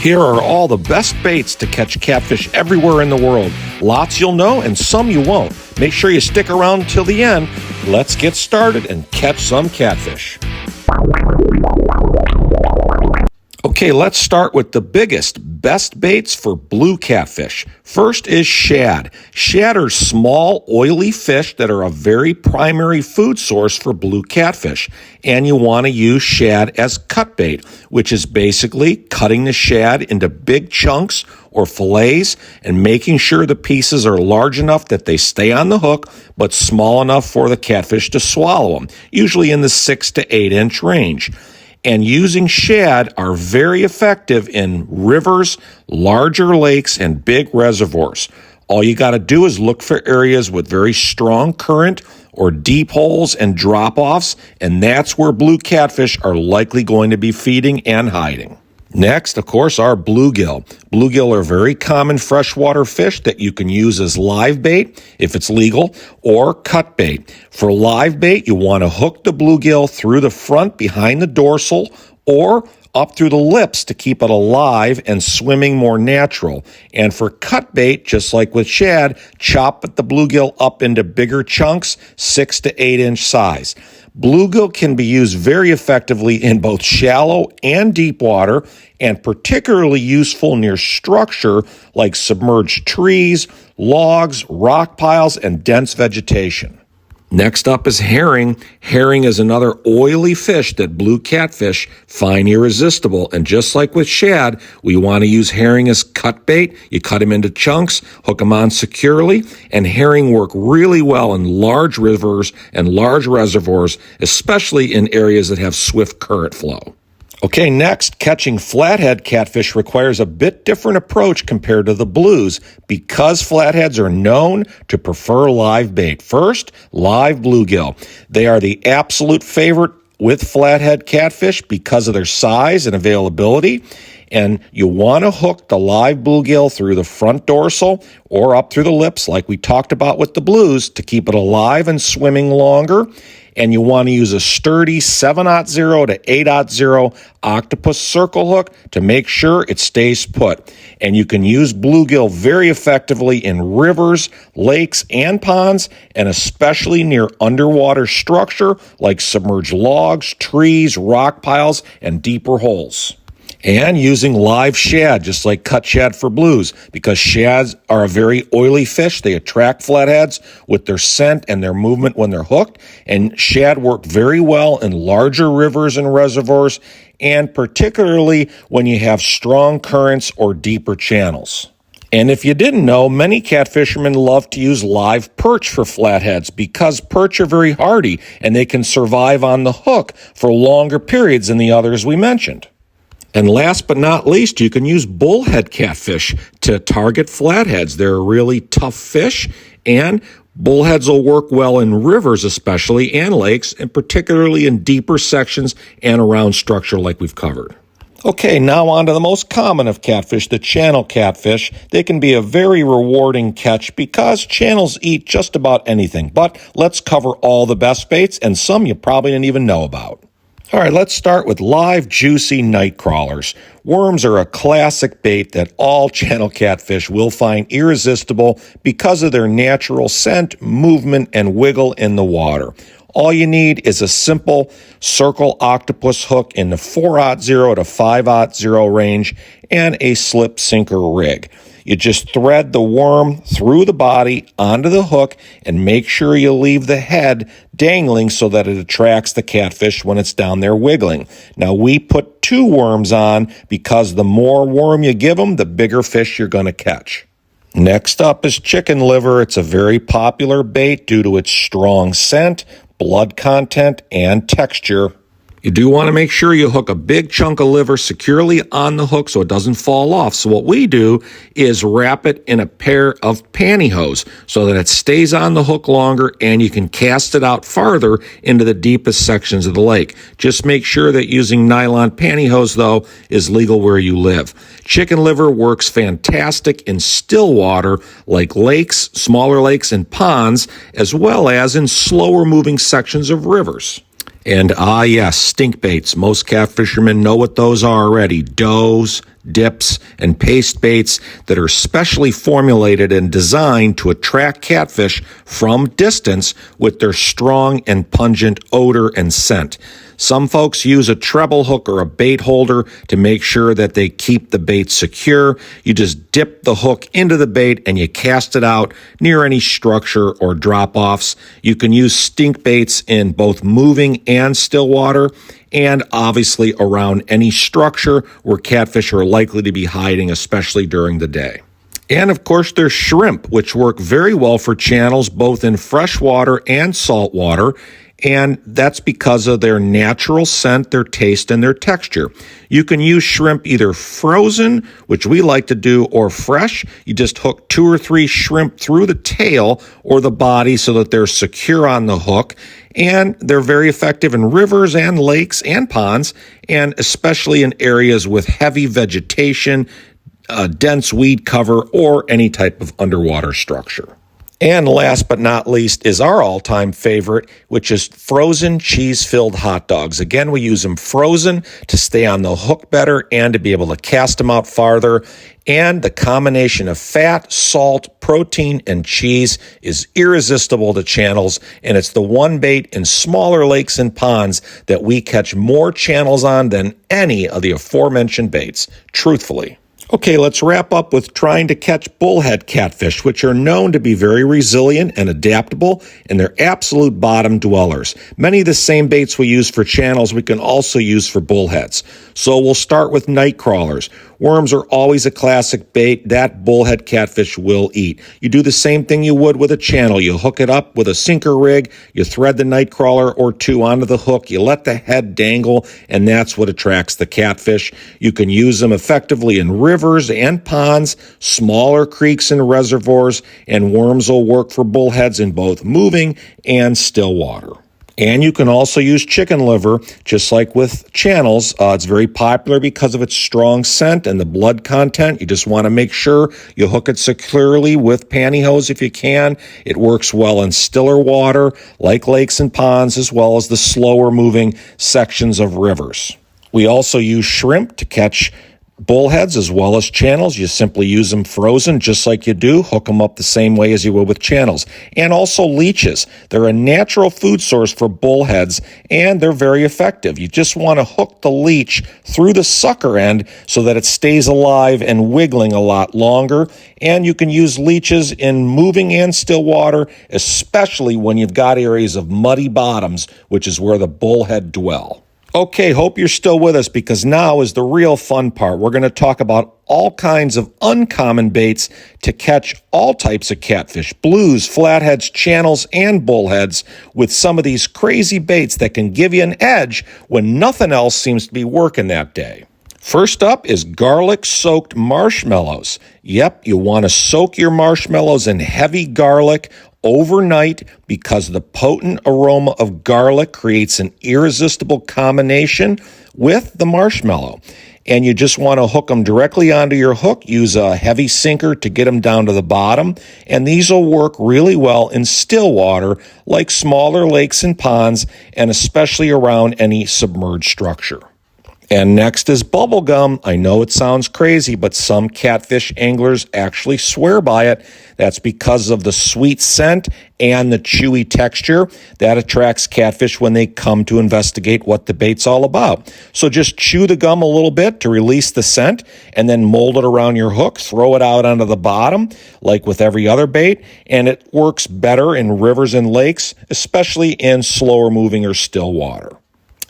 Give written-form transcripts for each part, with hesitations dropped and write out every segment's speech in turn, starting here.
Here are all the best baits to catch catfish everywhere in the world. Lots you'll know and some you won't. Make sure you stick around till the end. Let's get started and catch some catfish. Okay, let's start with the biggest, best baits for blue catfish. First is shad. Shad are small, oily fish that are a very primary food source for blue catfish. And you want to use shad as cut bait, which is basically cutting the shad into big chunks or fillets and making sure the pieces are large enough that they stay on the hook, but small enough for the catfish to swallow them, usually in the 6 to 8 inch range. And using shad are very effective in rivers, larger lakes, and big reservoirs. All you got to do is look for areas with very strong current or deep holes and drop-offs, and that's where blue catfish are likely going to be feeding and hiding. Next, of course, are bluegill. Bluegill are very common freshwater fish that you can use as live bait, if it's legal, or cut bait. For live bait, you want to hook the bluegill through the front behind the dorsal or up through the lips to keep it alive and swimming more natural. And for cut bait, just like with shad, chop the bluegill up into bigger chunks, 6 to 8 inch size. Bluegill can be used very effectively in both shallow and deep water, and particularly useful near structure like submerged trees, logs, rock piles, and dense vegetation. Next up is herring. Herring is another oily fish that blue catfish find irresistible. And just like with shad, we want to use herring as cut bait. You cut them into chunks, hook them on securely, and herring work really well in large rivers and large reservoirs, especially in areas that have swift current flow. Okay, next, catching flathead catfish requires a bit different approach compared to the blues because flatheads are known to prefer live bait. First, live bluegill. They are the absolute favorite with flathead catfish because of their size and availability. And you want to hook the live bluegill through the front dorsal or up through the lips like we talked about with the blues to keep it alive and swimming longer. And you want to use a sturdy 7/0 to 8/0 octopus circle hook to make sure it stays put. And you can use bluegill very effectively in rivers, lakes, and ponds, and especially near underwater structure like submerged logs, trees, rock piles, and deeper holes. And using live shad, just like cut shad for blues, because shads are a very oily fish. They attract flatheads with their scent and their movement when they're hooked. And shad work very well in larger rivers and reservoirs, and particularly when you have strong currents or deeper channels. And if you didn't know, many catfishermen love to use live perch for flatheads because perch are very hardy and they can survive on the hook for longer periods than the others we mentioned. And last but not least, you can use bullhead catfish to target flatheads. They're a really tough fish, and bullheads will work well in rivers especially, and lakes, and particularly in deeper sections and around structure like we've covered. Okay, now on to the most common of catfish, the channel catfish. They can be a very rewarding catch because channels eat just about anything. But let's cover all the best baits and some you probably didn't even know about. All right, let's start with live, juicy night crawlers. Worms are a classic bait that all channel catfish will find irresistible because of their natural scent, movement, and wiggle in the water. All you need is a simple circle octopus hook in the 4/0 to 5/0 range and a slip sinker rig. You just thread the worm through the body onto the hook and make sure you leave the head dangling so that it attracts the catfish when it's down there wiggling. Now, we put 2 worms on because the more worm you give them, the bigger fish you're going to catch. Next up is chicken liver. It's a very popular bait due to its strong scent, blood content, and texture. You do want to make sure you hook a big chunk of liver securely on the hook so it doesn't fall off. So what we do is wrap it in a pair of pantyhose so that it stays on the hook longer and you can cast it out farther into the deepest sections of the lake. Just make sure that using nylon pantyhose, though, is legal where you live. Chicken liver works fantastic in still water like lakes, smaller lakes, and ponds, as well as in slower moving sections of rivers. And yes, stink baits. Most catfishermen know what those are already. Does, dips, and paste baits that are specially formulated and designed to attract catfish from distance with their strong and pungent odor and scent. Some folks use a treble hook or a bait holder to make sure that they keep the bait secure. You just dip the hook into the bait and you cast it out near any structure or drop-offs. You can use stink baits in both moving and still water, and obviously around any structure where catfish are likely to be hiding, especially during the day. And of course, there's shrimp, which work very well for channels both in freshwater and saltwater. And that's because of their natural scent, their taste, and their texture. You can use shrimp either frozen, which we like to do, or fresh. You just hook 2 or 3 shrimp through the tail or the body so that they're secure on the hook. And they're very effective in rivers and lakes and ponds, and especially in areas with heavy vegetation, dense weed cover, or any type of underwater structure. And last but not least is our all-time favorite, which is frozen cheese-filled hot dogs. Again, we use them frozen to stay on the hook better and to be able to cast them out farther. And the combination of fat, salt, protein, and cheese is irresistible to channels, and it's the one bait in smaller lakes and ponds that we catch more channels on than any of the aforementioned baits, truthfully. Okay, let's wrap up with trying to catch bullhead catfish, which are known to be very resilient and adaptable, and they're absolute bottom dwellers. Many of the same baits we use for channels we can also use for bullheads. So we'll start with night crawlers. Worms are always a classic bait that bullhead catfish will eat. You do the same thing you would with a channel. You hook it up with a sinker rig, you thread the night crawler or 2 onto the hook, you let the head dangle, and that's what attracts the catfish. You can use them effectively in rivers and ponds, smaller creeks and reservoirs, and worms will work for bullheads in both moving and still water. And you can also use chicken liver, just like with channels. It's very popular because of its strong scent and the blood content. You just want to make sure you hook it securely with pantyhose if you can. It works well in stiller water, like lakes and ponds, as well as the slower moving sections of rivers. We also use shrimp to catch bullheads as well as channels. You simply use them frozen just like you do. Hook them up the same way as you would with channels. And also leeches. They're a natural food source for bullheads, and they're very effective. You just want to hook the leech through the sucker end so that it stays alive and wiggling a lot longer. And you can use leeches in moving and still water, especially when you've got areas of muddy bottoms, which is where the bullhead dwell. Okay, hope you're still with us because now is the real fun part. We're going to talk about all kinds of uncommon baits to catch all types of catfish, blues, flatheads, channels, and bullheads with some of these crazy baits that can give you an edge when nothing else seems to be working that day. First up is garlic-soaked marshmallows. Yep, you want to soak your marshmallows in heavy garlic overnight because the potent aroma of garlic creates an irresistible combination with the marshmallow. And you just want to hook them directly onto your hook. Use a heavy sinker to get them down to the bottom. And these will work really well in still water, like smaller lakes and ponds, and especially around any submerged structure. And next is bubble gum. I know it sounds crazy, but some catfish anglers actually swear by it. That's because of the sweet scent and the chewy texture that attracts catfish when they come to investigate what the bait's all about. So just chew the gum a little bit to release the scent and then mold it around your hook, throw it out onto the bottom like with every other bait, and it works better in rivers and lakes, especially in slower moving or still water.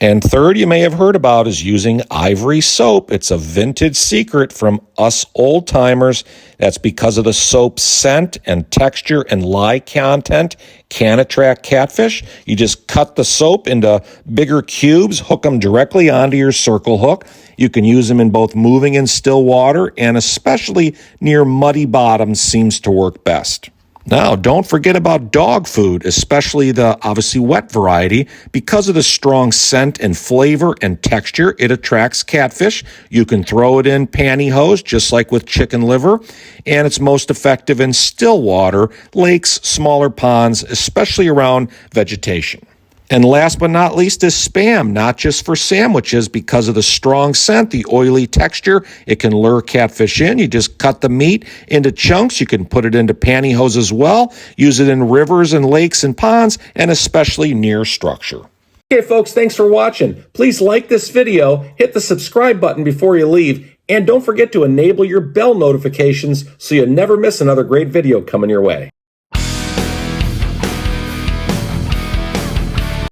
And third, you may have heard about is using ivory soap. It's a vintage secret from us old timers. That's because of the soap's scent and texture and lye content can attract catfish. You just cut the soap into bigger cubes, hook them directly onto your circle hook. You can use them in both moving and still water, and especially near muddy bottoms seems to work best. Now, don't forget about dog food, especially the obviously wet variety. Because of the strong scent and flavor and texture, it attracts catfish. You can throw it in pantyhose, just like with chicken liver, and it's most effective in still water, lakes, smaller ponds, especially around vegetation. And last but not least is Spam, not just for sandwiches. Because of the strong scent, the oily texture, it can lure catfish in. You just cut the meat into chunks. You can put it into pantyhose as well. Use it in rivers and lakes and ponds, and especially near structure. Okay, folks, thanks for watching. Please like this video, hit the subscribe button before you leave, and don't forget to enable your bell notifications so you never miss another great video coming your way.